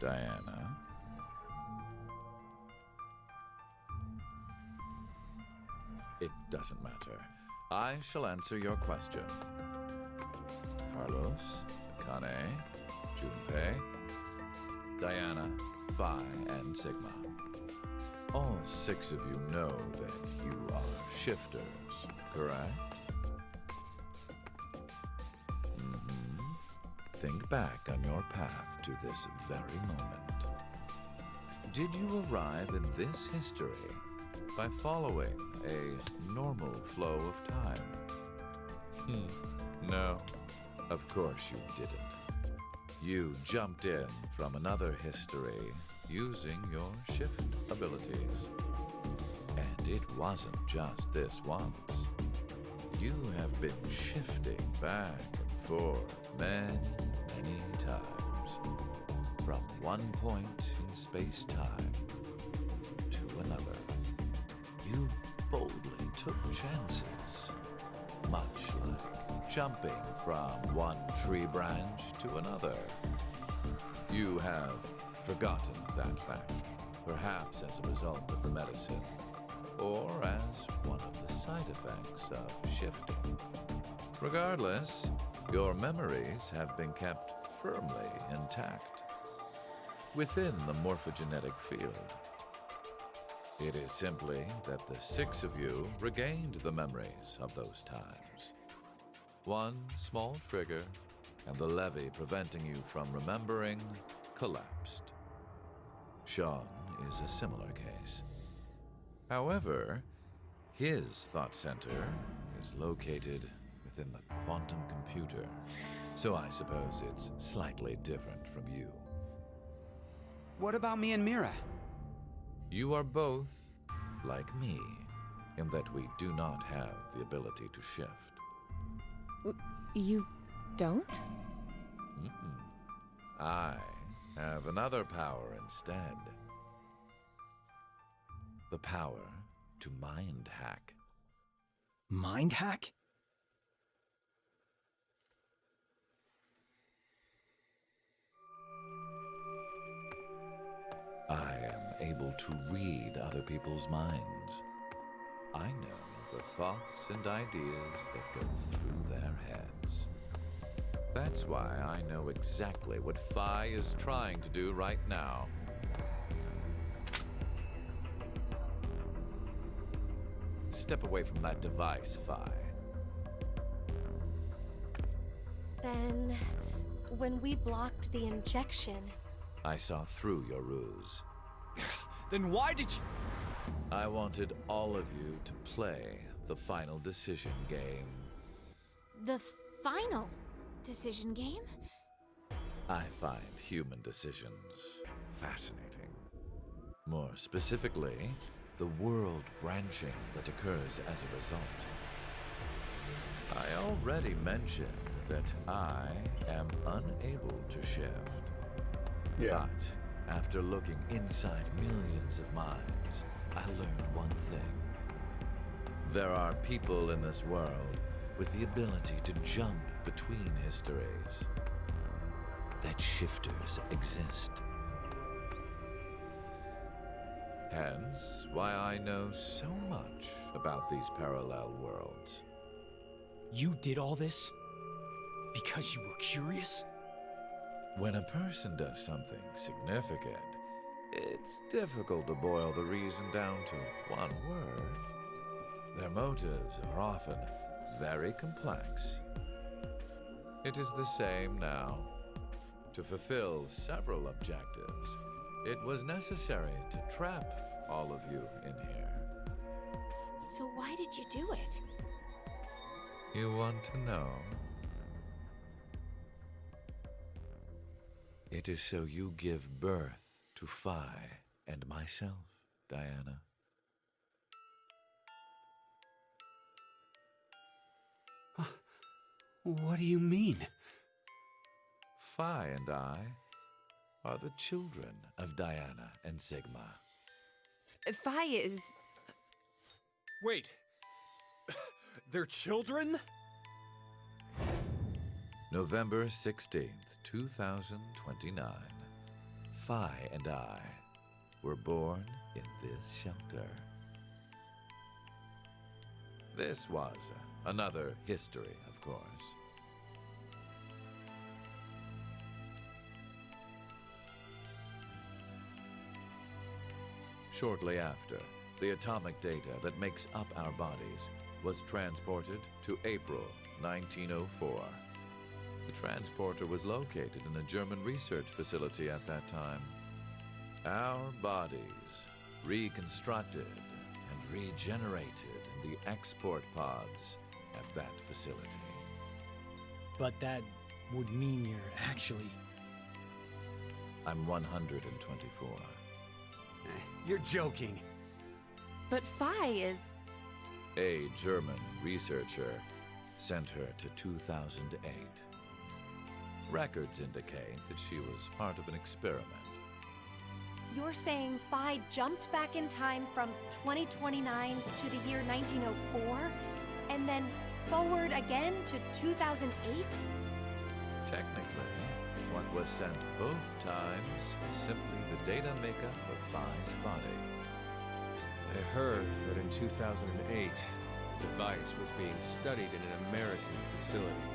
Diana? It doesn't matter. I shall answer your question. Carlos, Akane, Junpei, Diana, Phi, and Sigma. All 6 of you know that you are shifters, correct? Think back on your path to this very moment. Did you arrive in this history by following a normal flow of time? No, of course you didn't. You jumped in from another history using your shift abilities. And it wasn't just this once. You have been shifting back and forth many times, from one point in space-time to another. You boldly took chances, much like jumping from one tree branch to another. You have forgotten that fact, perhaps as a result of the medicine, or as one of the side effects of shifting. Regardless, your memories have been kept firmly intact within the morphogenetic field. It is simply that the 6 of you regained the memories of those times. One small trigger, and the levee preventing you from remembering collapsed. Sean is a similar case. However, his thought center is located within the quantum computer, so I suppose it's slightly different from you. What about me and Mira? You are both like me, in that we do not have the ability to shift. You don't? I have another power instead. The power to mind hack. Mind hack? I am able to read other people's minds. I know the thoughts and ideas that go through their heads. That's why I know exactly what Phi is trying to do right now. Step away from that device, Phi. Then, when we blocked the injection, I saw through your ruse. Then why did you... I wanted all of you to play the final decision game. The final decision game? I find human decisions fascinating. More specifically, the world branching that occurs as a result. I already mentioned that I am unable to shift. Yeah. But after looking inside millions of minds, I learned one thing. There are people in this world with the ability to jump between histories. That shifters exist. Hence, why I know so much about these parallel worlds. You did all this? Because you were curious? When a person does something significant, it's difficult to boil the reason down to one word. Their motives are often very complex. It is the same now. To fulfill several objectives, it was necessary to trap all of you in here. So why did you do it? You want to know? It is so you give birth to Phi and myself, Diana. What do you mean? Phi and I are the children of Diana and Sigma. Phi is... Wait. They're children? November 16th, 2029. Phi and I were born in this shelter. This was another history, of course. Shortly after, the atomic data that makes up our bodies was transported to April 1904. The transporter was located in a German research facility at that time. Our bodies reconstructed and regenerated in the export pods at that facility. But that would mean you're actually... I'm 124. You're joking. But Phi is. A German researcher sent her to 2008. Records indicate that she was part of an experiment. You're saying Phi jumped back in time from 2029 to the year 1904, and then forward again to 2008? Technically, what was sent both times was simply the data makeup of Phi's body. I heard that in 2008, the device was being studied in an American facility.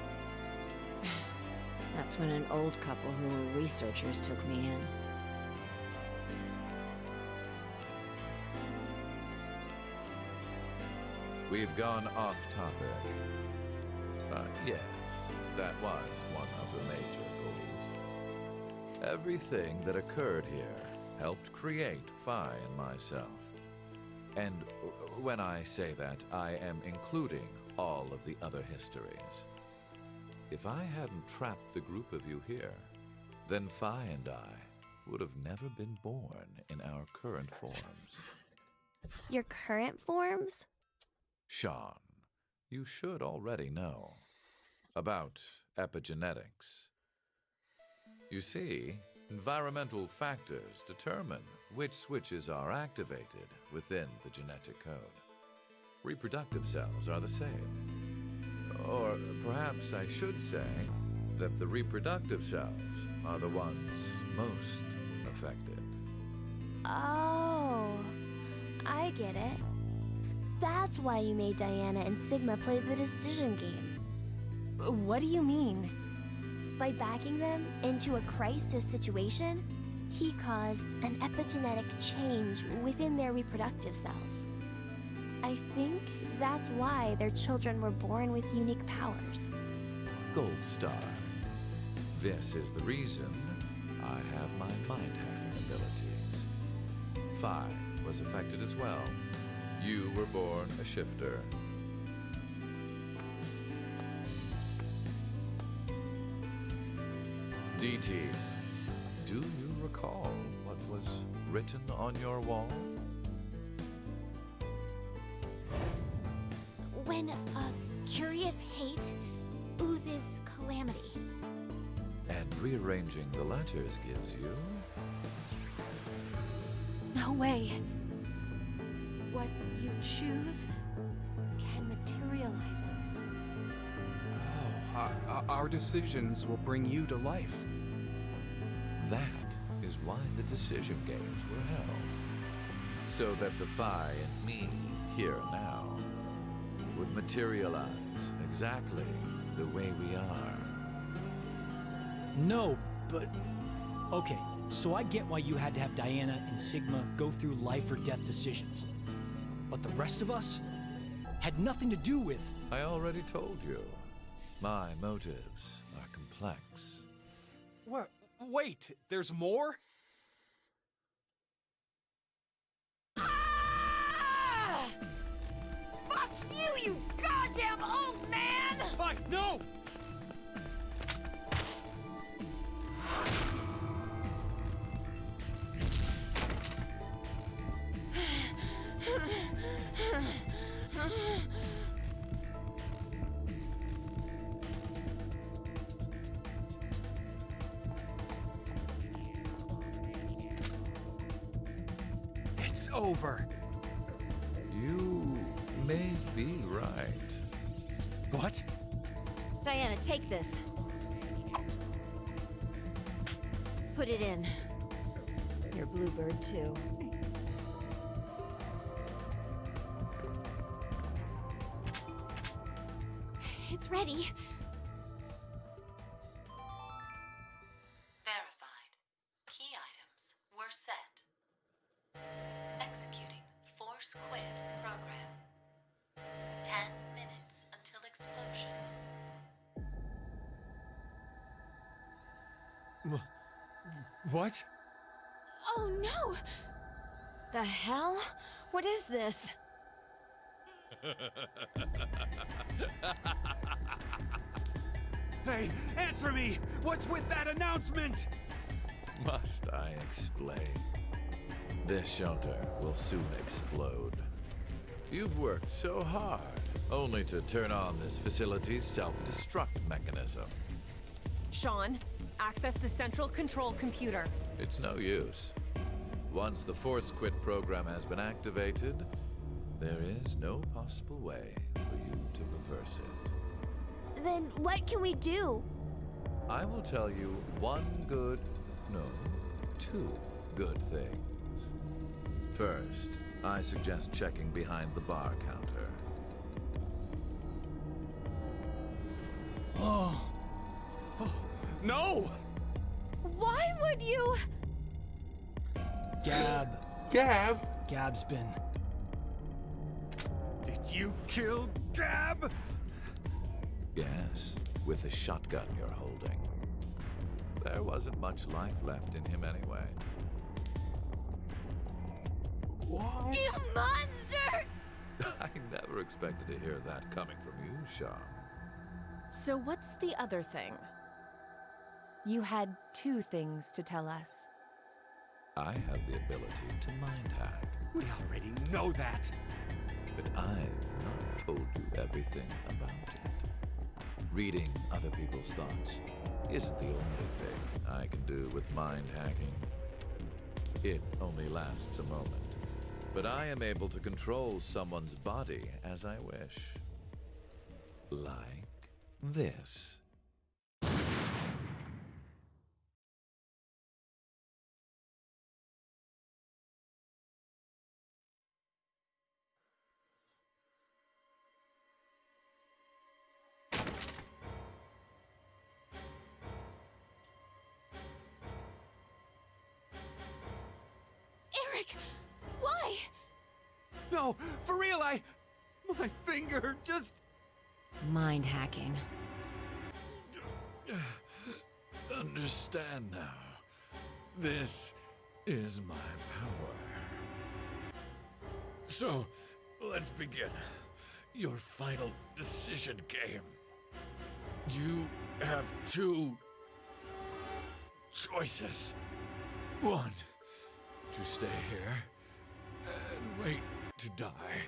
That's when an old couple who were researchers took me in. We've gone off topic. But yes, that was one of the major goals. Everything that occurred here helped create Phi and myself. And when I say that, I am including all of the other histories. If I hadn't trapped the group of you here, then Phi and I would have never been born in our current forms. Your current forms? Sean, you should already know about epigenetics. You see, environmental factors determine which switches are activated within the genetic code. Reproductive cells are the same. Or perhaps I should say that the reproductive cells are the ones most affected. Oh, I get it. That's why you made Diana and Sigma play the decision game. What do you mean? By backing them into a crisis situation, he caused an epigenetic change within their reproductive cells. I think that's why their children were born with unique powers. Gold Star. This is the reason I have my mind-hacking abilities. Phi was affected as well. You were born a shifter. DT, do you recall what was written on your wall? When a curious hate oozes calamity. And rearranging the letters gives you... No way. What you choose can materialize us. Oh, our decisions will bring you to life. That is why the decision games were held. So that the Phi and me, here now, would materialize exactly the way we are. No, but... Okay, so I get why you had to have Diana and Sigma go through life or death decisions. But the rest of us had nothing to do with... I already told you. My motives are complex. What? Wait, there's more? Ah! Fuck you, you goddamn old man! Fuck, no! It's over. You may be right. What? Diana, take this. Put it in. your bluebird, too. It's ready. Verified. Key items were set. Executing Force Quit program. 10 minutes until explosion. What? Oh no! The hell? What is this? Hey, answer me! What's with that announcement? Must I explain? This shelter will soon explode. You've worked so hard, only to turn on this facility's self-destruct mechanism. Sean, access the central control computer. It's no use. Once the Force Quit program has been activated, there is no possible way for you to reverse it. Then what can we do? I will tell you two good things. First, I suggest checking behind the bar counter. No! Why would you? Gab's been. Did you kill Gab? Yes, with the shotgun you're holding. There wasn't much life left in him anyway. What? You monster! I never expected to hear that coming from you, Sean. So what's the other thing? You had two things to tell us. I have the ability to mind hack, We already know that. but I've not told you everything about it. Reading other people's thoughts isn't the only thing I can do with mind hacking. It only lasts a moment, but I am able to control someone's body as I wish. Like this. Eric! Why? No, for real, my finger just... Mind hacking. Understand now. This is my power. So, let's begin. Your final decision game. You have two choices. One, to stay here and wait to die.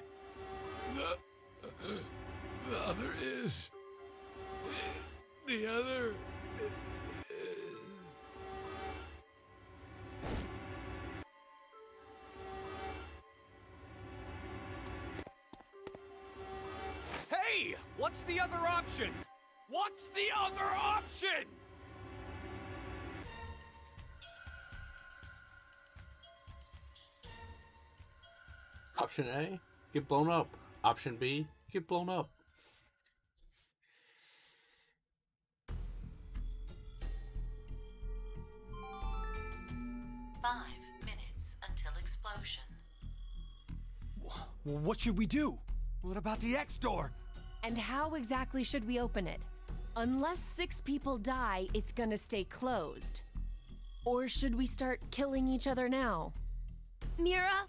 The other is... The other... Hey! What's the other option? What's the other option? Option A, get blown up. Option B, get blown up. Until explosion. What should we do? What about the X door? And how exactly should we open it? Unless 6 people die, it's gonna stay closed. Or should we start killing each other now? Mira?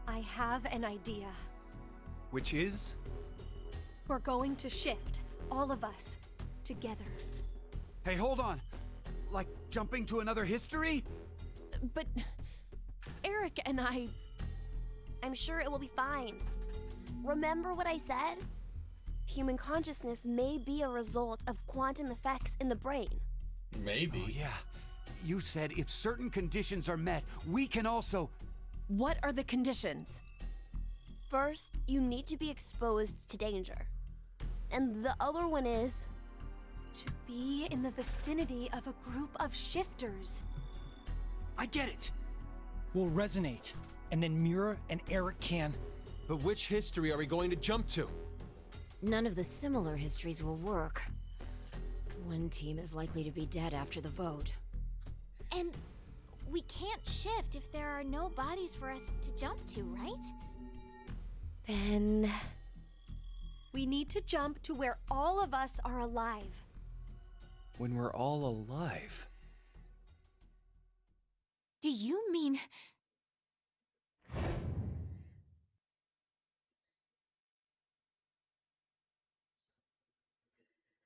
I have an idea. Which is? We're going to shift, all of us, together. Hey, hold on. Like jumping to another history? But Eric and I'm sure it will be fine. Remember what I said? Human consciousness may be a result of quantum effects in the brain. Maybe. Oh, yeah. You said if certain conditions are met, we can also... What are the conditions? First, you need to be exposed to danger. And the other one is... To be in the vicinity of a group of shifters. I get it. We'll resonate, and then Mira and Eric can... But which history are we going to jump to? None of the similar histories will work. One team is likely to be dead after the vote. And we can't shift if there are no bodies for us to jump to, right? Then... we need to jump to where all of us are alive. When we're all alive. Do you mean...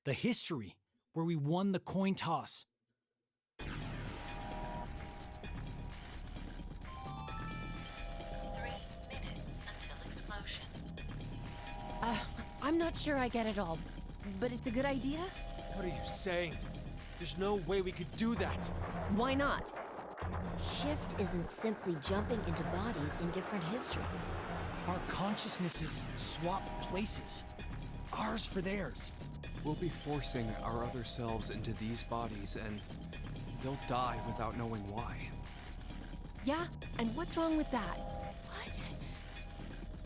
The history, where we won the coin toss. 3 minutes until explosion. I'm not sure I get it all, but it's a good idea? What are you saying? There's no way we could do that. Why not? Shift isn't simply jumping into bodies in different histories. Our consciousnesses swap places. Ours for theirs. We'll be forcing our other selves into these bodies, and they'll die without knowing why. Yeah, and what's wrong with that? What?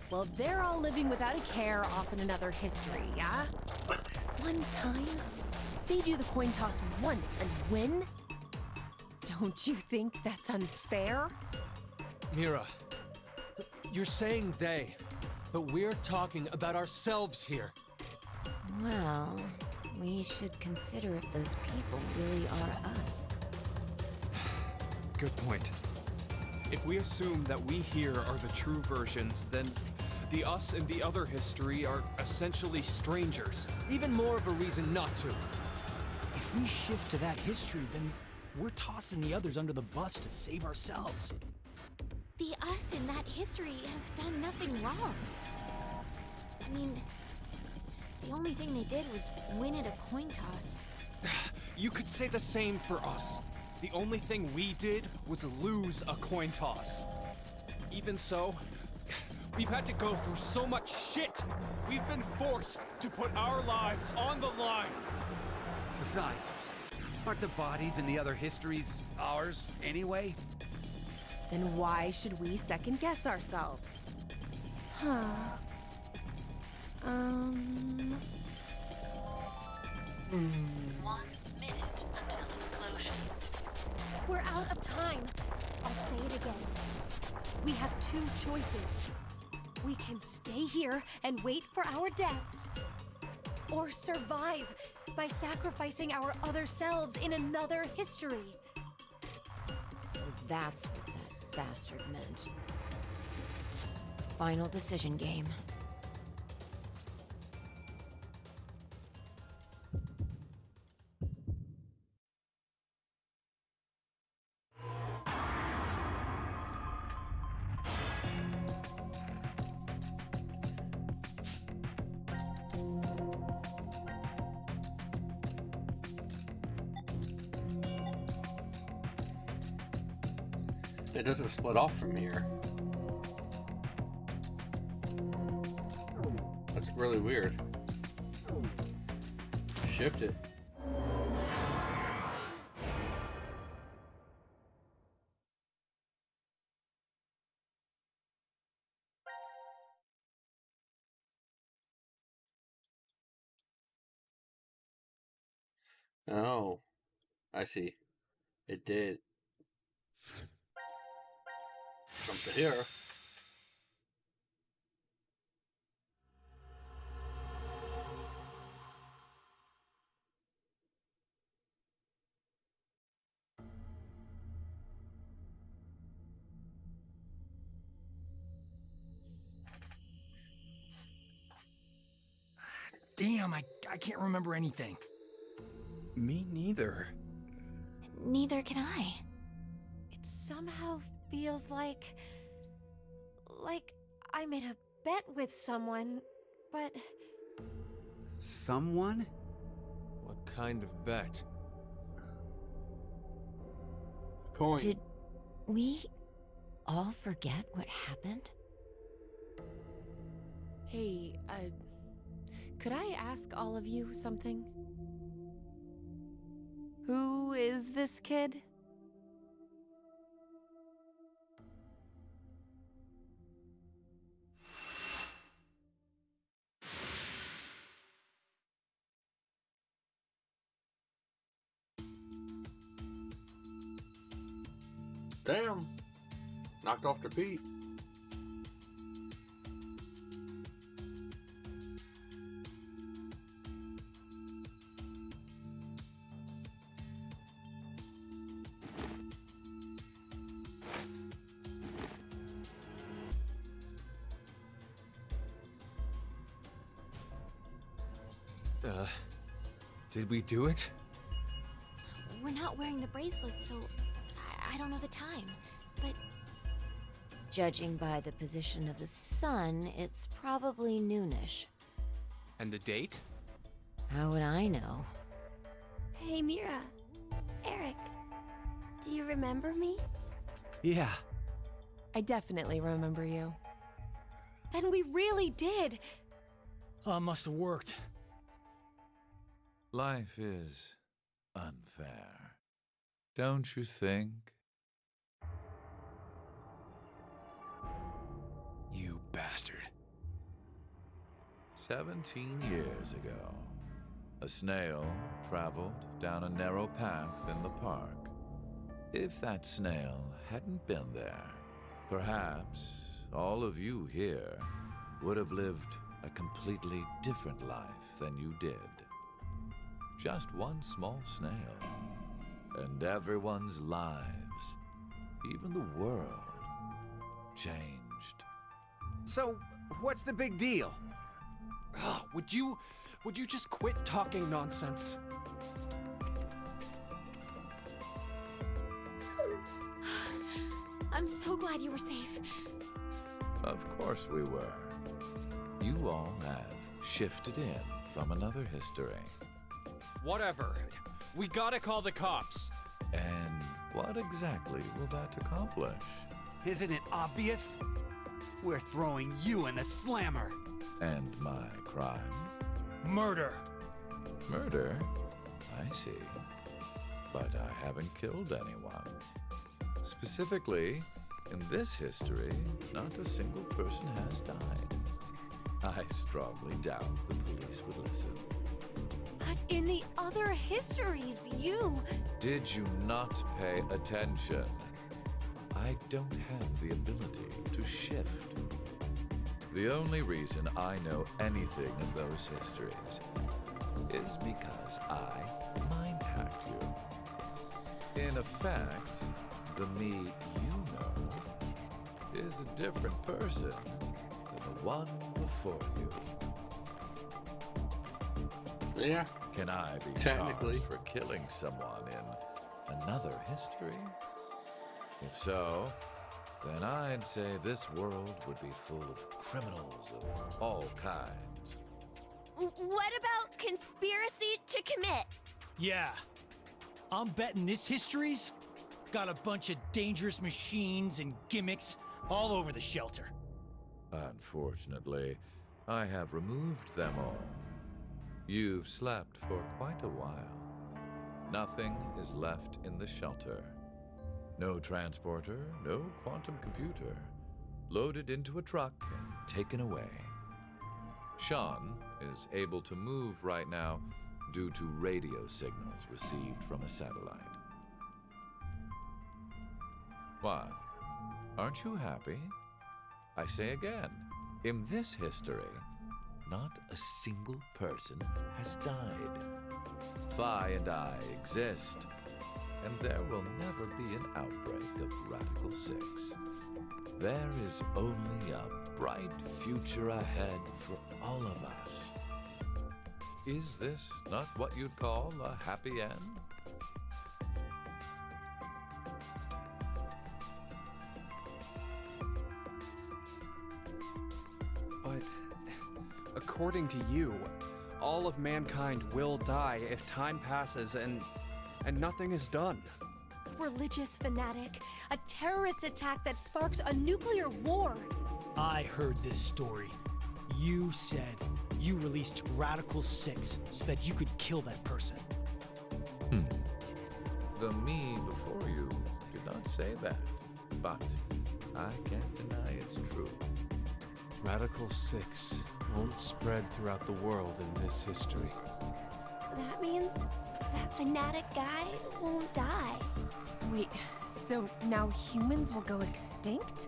Well, they're all living without a care off in another history, yeah? One time, they do the coin toss once and win? Don't you think that's unfair? Mira, you're saying they, but we're talking about ourselves here. Well, we should consider if those people really are us. Good point. If we assume that we here are the true versions, then the us in the other history are essentially strangers. Even more of a reason not to. If we shift to that history, then we're tossing the others under the bus to save ourselves. The us in that history have done nothing wrong. I mean, the only thing they did was win at a coin toss. You could say the same for us. The only thing we did was lose a coin toss. Even so, we've had to go through so much shit. We've been forced to put our lives on the line. Besides, aren't the bodies in the other histories ours anyway? Then why should we second guess ourselves? Huh. 1 minute until explosion. We're out of time. I'll say it again. We have two choices. We can stay here and wait for our deaths, or survive by sacrificing our other selves in another history. So that's what that bastard meant. Final decision game. It doesn't split off from here. That's really weird. Shift it. Oh, I see. It did. Jump to here. Damn, I can't remember anything. Me neither. Neither can I. It somehow feels like I made a bet with someone, but... Someone? What kind of bet? Coin. Did we all forget what happened? Hey, Could I ask all of you something? Who is this kid? Damn. Knocked off the beat. Did we do it? We're not wearing the bracelets, so I don't know the time. But Judging by the position of the sun, it's probably noonish. And the date? How would I know? Hey, Mira. Eric. Do you remember me? Yeah. I definitely remember you. Then we really did. Must have worked. Life is unfair, don't you think? You bastard. 17 years ago, a snail traveled down a narrow path in the park. If that snail hadn't been there, perhaps all of you here would have lived a completely different life than you did. Just one small snail, and everyone's lives, even the world, changed. So, what's the big deal? Would you just quit talking nonsense? I'm so glad you were safe. Of course we were. You all have shifted in from another history. Whatever. We gotta call the cops. And what exactly will that accomplish? Isn't it obvious? We're throwing you in the slammer. And my crime? Murder. Murder? I see. But I haven't killed anyone. Specifically, in this history, not a single person has died. I strongly doubt the police would listen. But in the other histories, you... Did you not pay attention? I don't have the ability to shift. The only reason I know anything of those histories is because I mind-hacked you. In effect, the me you know is a different person than the one before you. Yeah. Can I be Technically. charged for killing someone in another history? If so, then I'd say this world would be full of criminals of all kinds. What about conspiracy to commit? Yeah. I'm betting this history's got a bunch of dangerous machines and gimmicks all over the shelter. Unfortunately, I have removed them all. You've slept for quite a while. Nothing is left in the shelter. No transporter, no quantum computer. Loaded into a truck and taken away. Sean is able to move right now due to radio signals received from a satellite. What? Aren't you happy? I say again, in this history, not a single person has died. Phi and I exist, and there will never be an outbreak of Radical 6. There is only a bright future ahead for all of us. Is this not what you'd call a happy end? But according to you, all of mankind will die if time passes and nothing is done. Religious fanatic, a terrorist attack that sparks a nuclear war. I heard this story. You said you released Radical 6 so that you could kill that person. The me before you did not say that, but I can't deny it's true. Radical 6 won't spread throughout the world in this history. That means that fanatic guy won't die. Wait, so now humans will go extinct?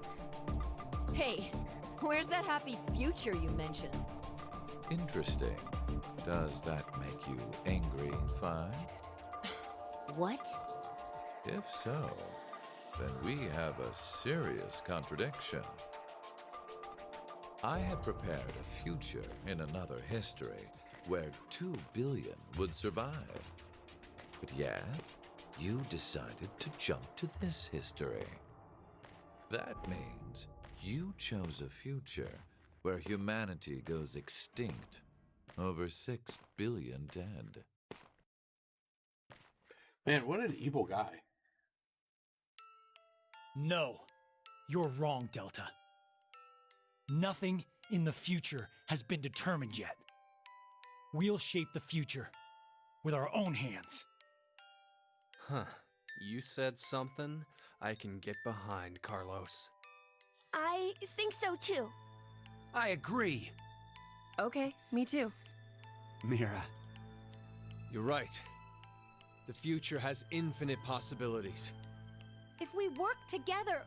Hey, where's that happy future you mentioned? Interesting. Does that make you angry, Fi? What? If so, then we have a serious contradiction. I had prepared a future in another history where 2 billion would survive. But yet, you decided to jump to this history. That means you chose a future where humanity goes extinct, over 6 billion dead. Man, what an evil guy. No, you're wrong, Delta. Nothing in the future has been determined yet. We'll shape the future with our own hands. Huh. You said something I can get behind, Carlos. I think so too. I agree. Okay, me too. Mira. You're right. The future has infinite possibilities. If we work together,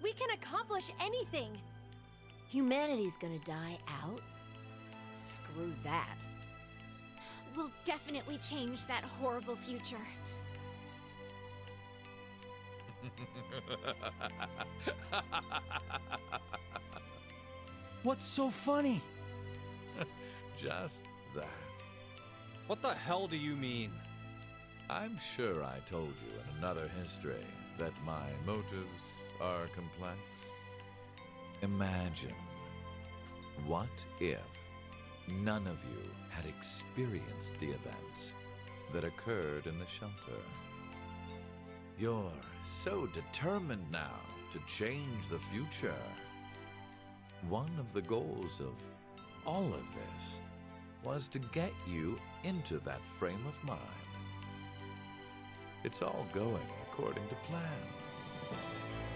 we can accomplish anything. Humanity's gonna die out? Screw that. We'll definitely change that horrible future. What's so funny? Just that. What the hell do you mean? I'm sure I told you in another history that my motives are complex. Imagine, what if none of you had experienced the events that occurred in the shelter? You're so determined now to change the future. One of the goals of all of this was to get you into that frame of mind. It's all going according to plan,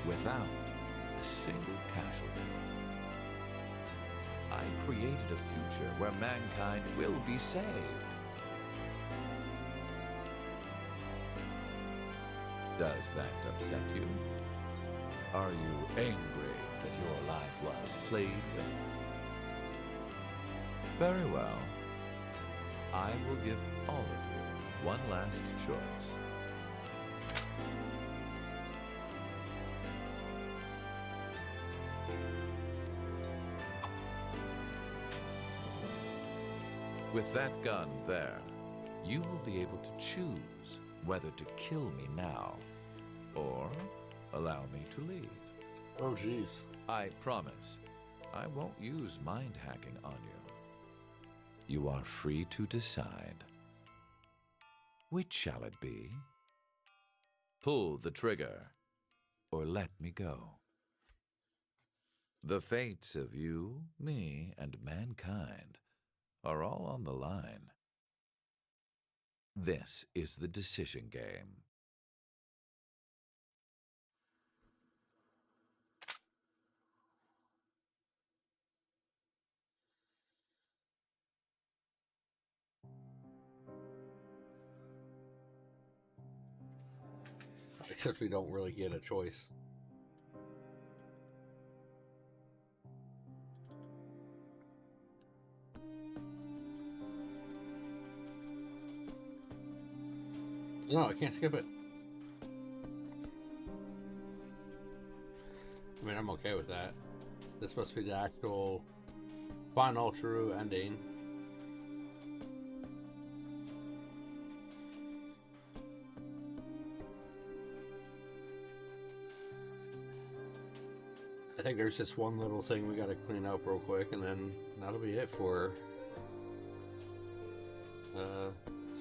without a single casualty. I created a future where mankind will be saved. Does that upset you? Are you angry that your life was plagued? Very well. I will give all of you one last choice. With that gun there, you will be able to choose whether to kill me now or allow me to leave. Oh, jeez. I promise I won't use mind hacking on you. You are free to decide. Which shall it be? Pull the trigger or let me go. The fates of you, me, and mankind are all on the line. This is the decision game. Except we don't really get a choice. No, I can't skip it. I mean, I'm okay with that. This must be the actual final true ending. I think there's just one little thing we gotta clean up real quick, and then that'll be it for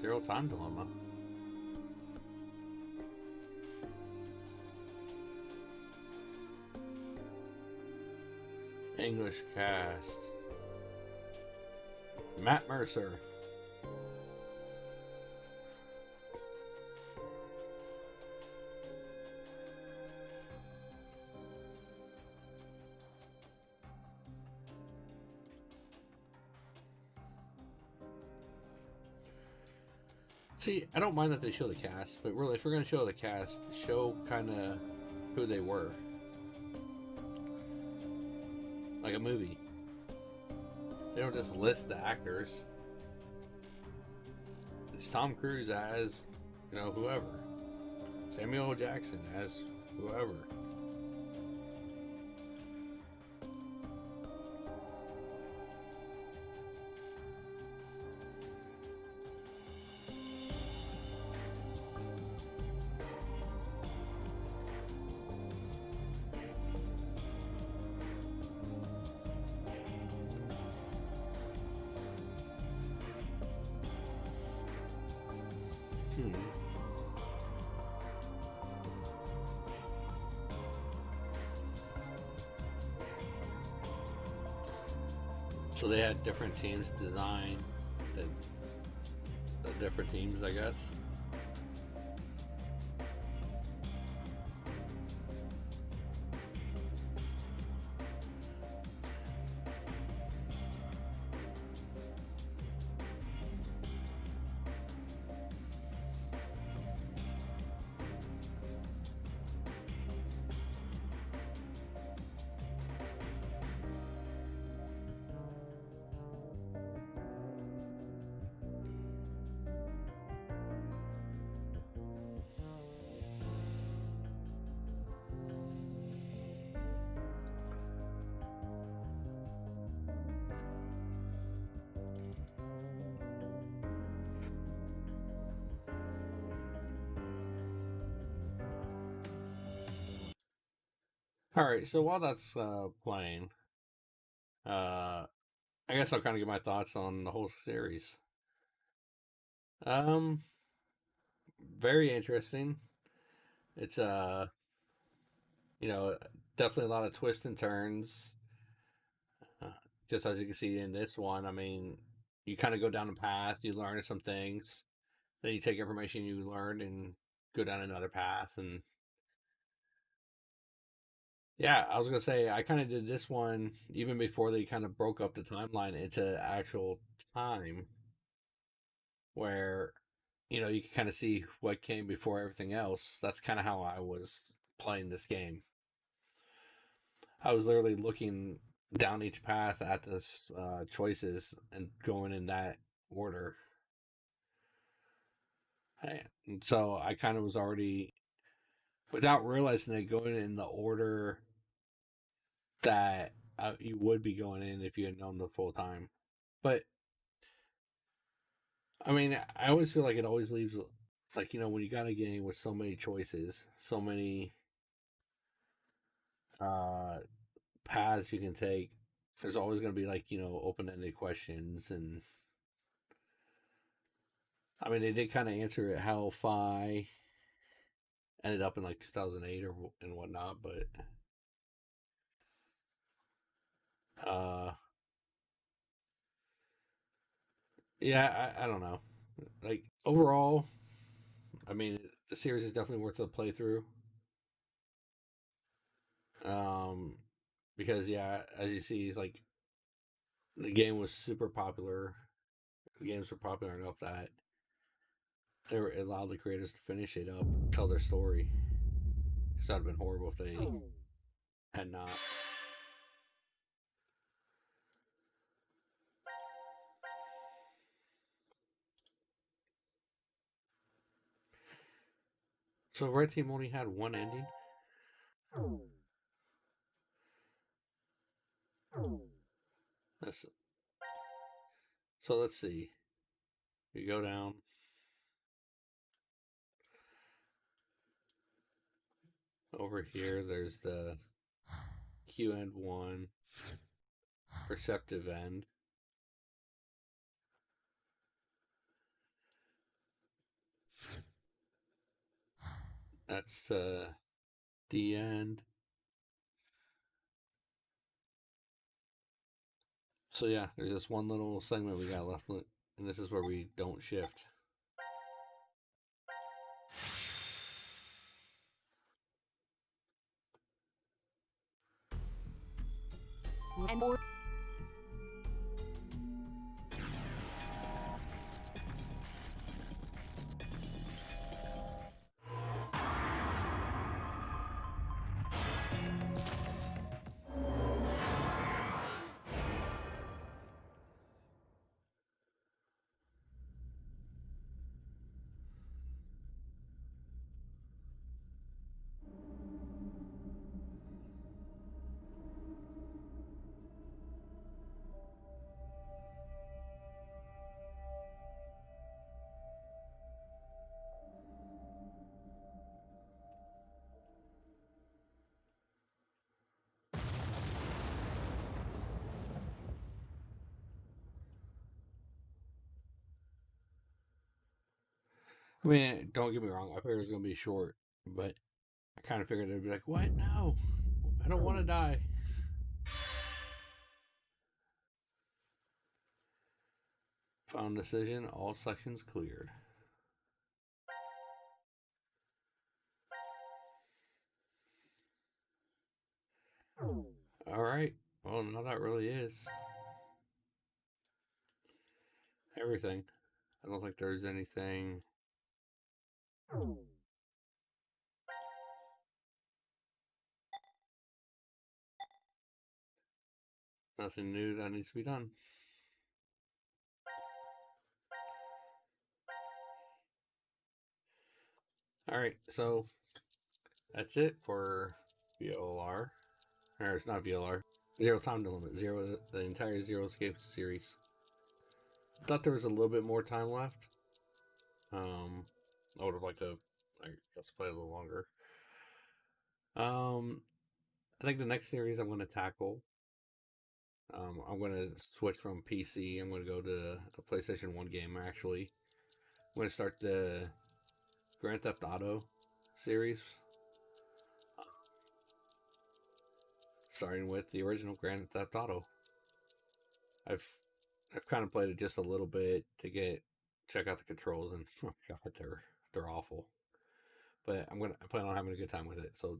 Zero Time Dilemma. English cast. Matt Mercer. See, I don't mind that they show the cast, but really, if we're going to show the cast, show kind of who they were. Like a movie. They don't just list the actors. It's Tom Cruise as, you know, whoever. Samuel L. Jackson as whoever. So they had different teams designed the different teams, I guess. Alright, so while that's playing, I guess I'll kind of give my thoughts on the whole series. Very interesting. It's, you know, definitely a lot of twists and turns. Just as you can see in this one, I mean, you kind of go down a path, you learn some things, then you take information you learned and go down another path, and yeah, I was gonna say I kind of did this one even before they kind of broke up the timeline into actual time, where you know you can kind of see what came before everything else. That's kind of how I was playing this game. I was literally looking down each path at this choices and going in that order. And so I kind of was already, without realizing it, going in the order that you would be going in if you had known the full time. But I mean, I always feel like it always leaves, like, you know, when you got a game with so many choices, so many paths you can take, there's always going to be, like, you know, open-ended questions. And I mean, they did kind of answer it how Phi ended up in like 2008 or and whatnot, but yeah, I don't know. Like, overall, I mean, the series is definitely worth a playthrough. Because yeah, as you see, it's like the game was super popular. The games were popular enough that they were allowed the creators to finish it up, tell their story. Because that'd have been horrible if they had not. So Red Team only had one ending? So let's see. We go down. Over here, there's the Q end 1, Perceptive end. That's D end. So yeah, there's just one little segment we got left, and this is where we don't shift. And I mean, don't get me wrong, I figured it was gonna be short, but I kind of figured they'd be like, "What? No, I don't want to die." Found decision. All sections cleared. All right. Well, now that really is everything. I don't think there's anything. Nothing new that needs to be done. All right, so that's it for VLR. Or it's not VLR. Zero Time Limit. The entire Zero Escape series. Thought there was a little bit more time left. I would have liked to, I guess, play a little longer. I think the next series I'm going to tackle, I'm going to switch from PC. I'm going to go to a PlayStation 1 game, actually. I'm going to start the Grand Theft Auto series. Starting with the original Grand Theft Auto. I've kind of played it just a little bit to check out the controls, and oh my god, they're awful. But I plan on having a good time with it. So